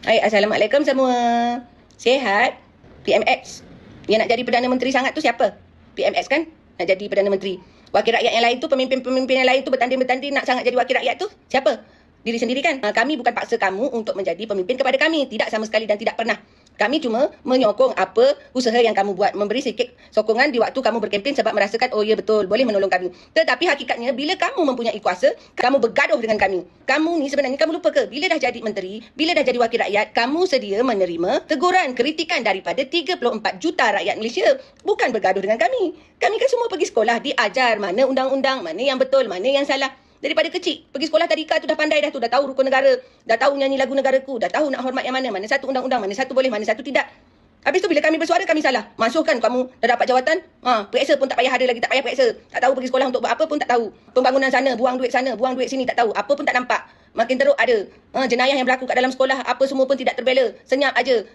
Hai, Assalamualaikum semua. Sihat? PMX. Yang nak jadi Perdana Menteri sangat tu siapa? PMX kan? Nak jadi Perdana Menteri. Wakil rakyat yang lain tu, pemimpin-pemimpin yang lain tu bertanding-bertanding nak sangat jadi wakil rakyat tu siapa? Diri sendiri kan? Kami bukan paksa kamu untuk menjadi pemimpin kepada kami. Tidak sama sekali dan tidak pernah. Kami cuma menyokong apa usaha yang kamu buat. Memberi sikit sokongan di waktu kamu berkempen sebab merasakan, oh ya betul, boleh menolong kami. Tetapi hakikatnya, bila kamu mempunyai kuasa, kamu bergaduh dengan kami. Kamu ni sebenarnya, kamu lupa ke? Bila dah jadi menteri, bila dah jadi wakil rakyat, kamu sedia menerima teguran, kritikan daripada 34 juta rakyat Malaysia. Bukan bergaduh dengan kami. Kami kan semua pergi sekolah, diajar mana undang-undang, mana yang betul, mana yang salah. Daripada kecil, pergi sekolah tadika tu dah pandai dah tu, dah tahu rukun negara, dah tahu nyanyi lagu negaraku, dah tahu nak hormat yang mana, mana satu undang-undang, mana satu boleh, mana satu tidak. Habis tu bila kami bersuara, kami salah. Masukkan kamu dah dapat jawatan, periksa pun tak payah ada lagi, tak payah periksa. Tak tahu pergi sekolah untuk buat apa pun tak tahu. Pembangunan sana, buang duit sana, buang duit sini tak tahu. Apa pun tak nampak. Makin teruk ada. Jenayah yang berlaku kat dalam sekolah, apa semua pun tidak terbela. Senyap aja.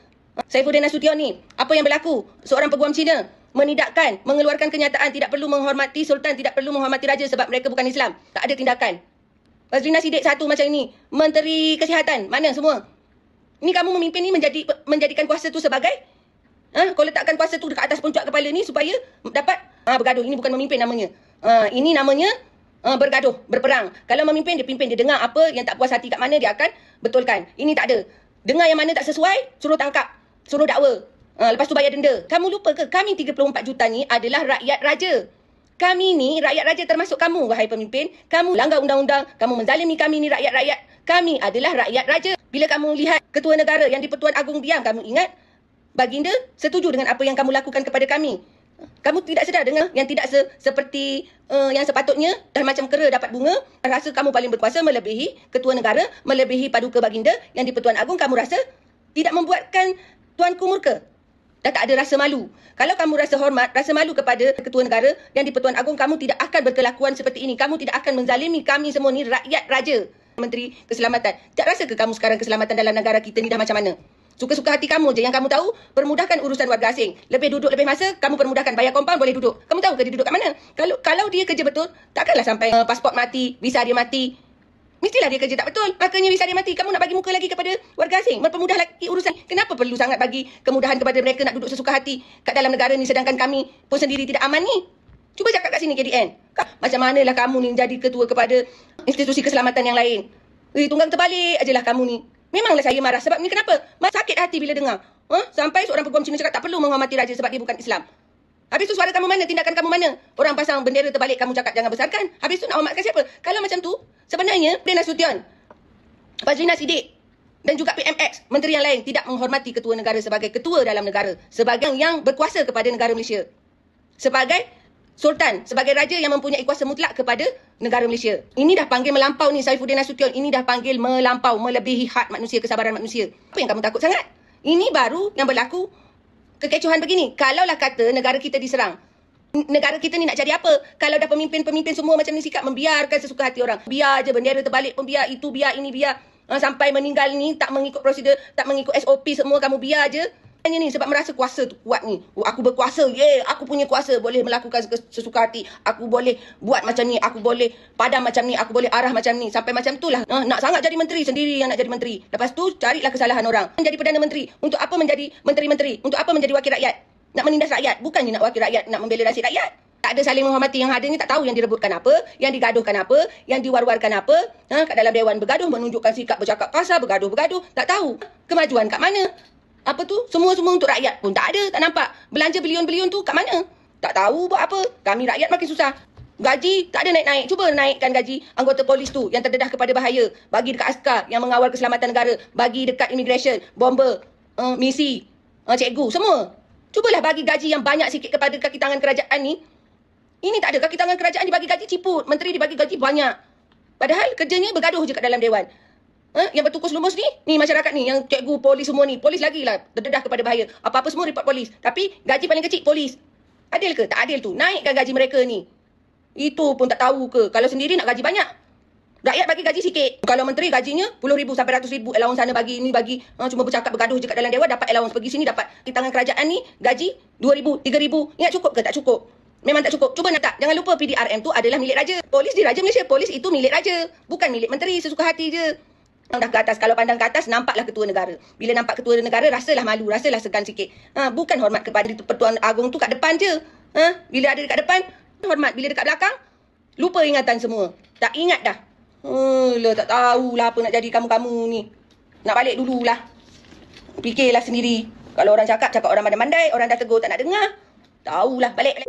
Saifuddin Nasution ni, apa yang berlaku? Seorang peguam Cina menidakkan, mengeluarkan kenyataan tidak perlu menghormati Sultan, tidak perlu menghormati Raja sebab mereka bukan Islam. Tak ada tindakan. Fazlina Siddiq satu macam ini. Menteri Kesihatan. Mana semua? Ini kamu memimpin ni menjadikan kuasa tu sebagai? Kau letakkan kuasa tu dekat atas puncak kepala ni supaya dapat bergaduh. Ini bukan memimpin namanya. Ini namanya bergaduh, berperang. Kalau memimpin, dia pimpin. Dia dengar apa yang tak puas hati kat mana, dia akan betulkan. Ini tak ada. Dengar yang mana tak sesuai, suruh tangkap. Suruh dakwa. Lepas tu bayar denda. Kamu lupa ke? Kami 34 juta ni adalah rakyat raja. Kami ni rakyat raja termasuk kamu, wahai pemimpin. Kamu langgar undang-undang, kamu menzalimi kami ni rakyat-rakyat. Kami adalah rakyat raja. Bila kamu lihat Ketua Negara yang di-Pertuan Agong diam, kamu ingat baginda setuju dengan apa yang kamu lakukan kepada kami. Kamu tidak sedar dengan yang tidak seperti yang sepatutnya, dah macam kera dapat bunga. Rasa kamu paling berkuasa melebihi Ketua Negara, melebihi Paduka Baginda yang di-Pertuan Agong. Kamu rasa tidak membuatkan tuanku murka. Dah tak ada rasa malu. Kalau kamu rasa hormat, rasa malu kepada Ketua Negara yang di-Pertuan Agong, kamu tidak akan berkelakuan seperti ini. Kamu tidak akan menzalimi kami semua ni rakyat raja. Menteri Keselamatan. Tak rasa ke kamu sekarang keselamatan dalam negara kita ni dah macam mana? Suka-suka hati kamu je. Yang kamu tahu, permudahkan urusan warga asing. Lebih duduk, lebih masa, kamu permudahkan. Bayar kompaun, boleh duduk. Kamu tahu ke dia duduk kat mana? Kalau dia kerja betul, takkanlah sampai pasport mati, visa dia mati. Mestilah dia kerja tak betul. Makanya visa dia mati. Kamu nak bagi muka lagi kepada warga asing. Mempermudah lagi urusan. Kenapa perlu sangat bagi kemudahan kepada mereka nak duduk sesuka hati kat dalam negara ni sedangkan kami pun sendiri tidak aman ni? Cuba cakap kat sini KDN. Macam manalah kamu ni jadi ketua kepada institusi keselamatan yang lain. Tunggang terbalik ajalah kamu ni. Memanglah saya marah. Sebab ni kenapa? Sakit hati bila dengar. Sampai seorang peguam Cina cakap tak perlu menghormati raja sebab dia bukan Islam. Habis tu suara kamu mana? Tindakan kamu mana? Orang pasang bendera terbalik, kamu cakap jangan besarkan. Habis tu nak hormatkan siapa? Kalau macam tu, sebenarnya Perdana Nasution, Fazlina Siddiq dan juga PMX, menteri yang lain tidak menghormati Ketua Negara sebagai ketua dalam negara. Sebagai yang berkuasa kepada negara Malaysia. Sebagai Sultan, sebagai raja yang mempunyai kuasa mutlak kepada negara Malaysia. Ini dah panggil melampau ni Saifuddin Nasution. Ini dah panggil melampau, melebihi had manusia, kesabaran manusia. Apa yang kamu takut sangat? Ini baru yang berlaku kekecohan begini. Kalaulah kata negara kita diserang, negara kita ni nak cari apa? Kalau dah pemimpin-pemimpin semua macam ni sikap membiarkan sesuka hati orang. Biar je bendera terbalik pun biar, itu biar, ini biar. Sampai meninggal ni tak mengikut prosedur, tak mengikut SOP semua kamu biar je. Hanya ni sebab merasa kuasa tu kuat ni. Aku berkuasa, aku punya kuasa, boleh melakukan sesuka hati. Aku boleh buat macam ni, aku boleh padam macam ni, aku boleh arah macam ni. Sampai macam tu lah. Nak sangat jadi menteri, sendiri yang nak jadi menteri. Lepas tu carilah kesalahan orang. Menjadi Perdana Menteri. Untuk apa menjadi menteri-menteri? Untuk apa menjadi wakil rakyat? Nak menindas rakyat. Bukannya nak wakil rakyat, nak membela nasib rakyat. Tak ada saling menghormati. Yang ada ni tak tahu yang direbutkan apa, yang digaduhkan apa, yang diwar-warkan apa. Kat dalam dewan bergaduh, menunjukkan sikap bercakap kasar, bergaduh-bergaduh. Tak tahu kemajuan kat mana. Apa tu? Semua-semua untuk rakyat pun tak ada, tak nampak. Belanja bilion-bilion tu kat mana? Tak tahu buat apa. Kami rakyat makin susah. Gaji tak ada naik-naik. Cuba naikkan gaji anggota polis tu yang terdedah kepada bahaya. Bagi dekat askar yang mengawal keselamatan negara. Bagi dekat immigration, bomber, misi, cikgu, semua. Cubalah bagi gaji yang banyak sikit kepada kaki tangan kerajaan ni. Ini tak ada. Kaki tangan kerajaan dibagi gaji ciput. Menteri dibagi gaji banyak. Padahal kerjanya bergaduh je kat dalam dewan. Yang bertukus lumus ni masyarakat ni, yang cikgu, polis semua ni. Polis lagi lah terdedah kepada bahaya. Apa-apa semua report polis. Tapi gaji paling kecil polis. Adil ke? Tak adil tu. Naikkan gaji mereka ni. Itu pun tak tahu ke? Kalau sendiri nak gaji banyak. Rakyat bagi gaji sikit. Kalau menteri gajinya puluh ribu sampai ratus ribu. Allowance sana bagi, ini bagi. Cuma bercakap bergaduh je kat dalam dewan. Dapat allowance pergi sini. Dapat di tangan kerajaan ni gaji 2,000, 3,000. Ingat cukup ke? Tak cukup. Memang tak cukup. Cuba nak tak. Jangan lupa PDRM tu adalah milik raja. Polis di Raja Malaysia. Polis itu milik raja. Bukan milik menteri. Sesuka hati je. Dah ke atas, kalau pandang ke atas, nampaklah ketua negara. Bila nampak ketua negara, rasalah malu, rasalah segan sikit. Bukan hormat kepada Pertuan Agong tu kat depan je. Bila ada dekat depan, hormat. Bila dekat belakang, lupa ingatan semua. Tak ingat dah. Tak tahulah apa nak jadi kamu-kamu ni. Nak balik dululah. Fikirlah sendiri. Kalau orang cakap orang pandai-pandai, orang dah tegur tak nak dengar. Tahulah, balik.